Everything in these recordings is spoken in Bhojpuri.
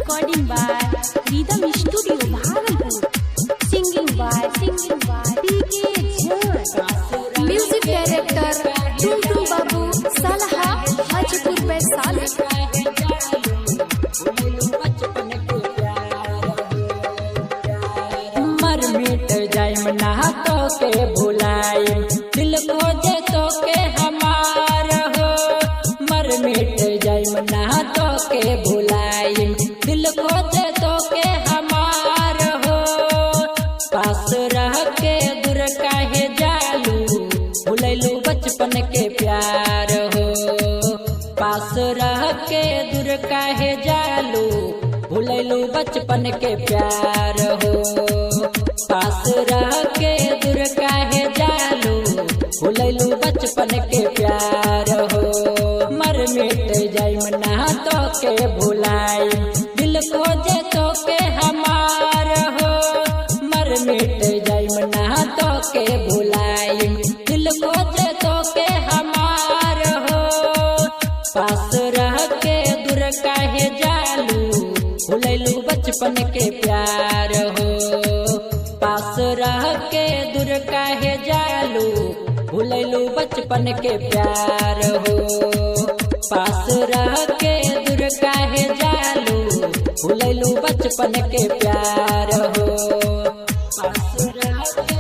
recording by Rhythm Studio Bhagalpur, singing by PK Jhan, music director Tuntu Babu Salha Hajipur Vaishali. मर मिट जाय मना तो के भुलाए दिल खोजे तो के हमार हो। मर मिट जाय मना तो के भुलाए दिल खोजे तो के हमार हो। पास रह के दूर काहे जालू भुलैलू बचपन के प्यार हो। पास रह के दूर काहे जालू भुलैलू बचपन के प्यार हो। पास रह के दूर काहे जालू भुलैलू बचपन के प्यार हो। मर मिट जाय मना तो के भुलाई दिल खोजे तो के हमार हो। मर मिट जाय मना तो के भुलाई दिल खोजे तो के हमार हो। पास रह के दूर काहे जालू भुलैलू बचपन के प्यार हो। पास रह के दूर काहे जालू भुलैलू बचपन के प्यार हो। पास रह के दूर काहे जालू भुलैलू बचपन के प्यार हो। पास रह के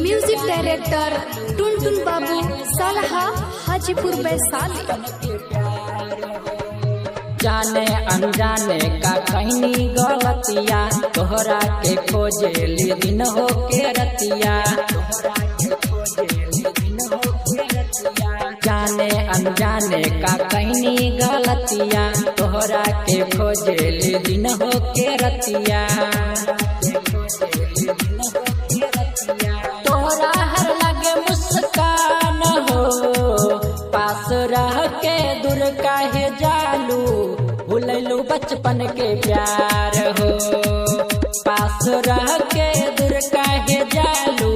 Music director Tuntun Babu Salha Hajipur Vaishali. जाने अनजाने का कहनी गलतिया तोहरा के खोजे ली दिन हो के रतिया। जाने अनजाने का कहनी गलतिया तोहरा के खोजे ली दिन हो के रतिया। तोहरा हर लगे मुस्कान हो। पास रह के दूर काहे जालू भुलैलू बचपन के प्यार हो। पास रह के दूर काहे जालू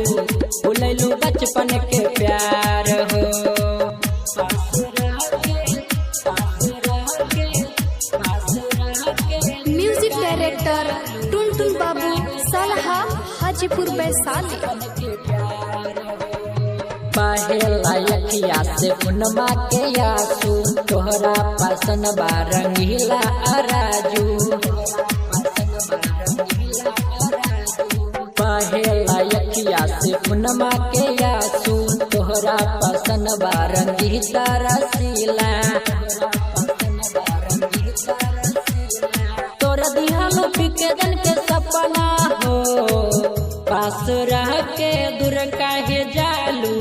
भुलैलू बचपन के प्यार हो। Music director Tuntun Babu Salha Hajipur Vaishali. पहला यखिया से पुनमा के आंसू तोहरा पसन बारंगीला अराजू। पहला यखिया से पुनमा के आंसू तोहरा पसन बारंगीला रसीला। तोरा दिहालो बिकदन के सपना हो। पास रह के दूर काहे जालू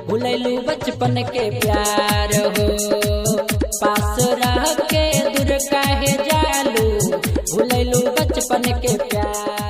भुलैलू बचपन के प्यार हो। पास रह के दूर काहे जालू भुलैलू बचपन के प्यार।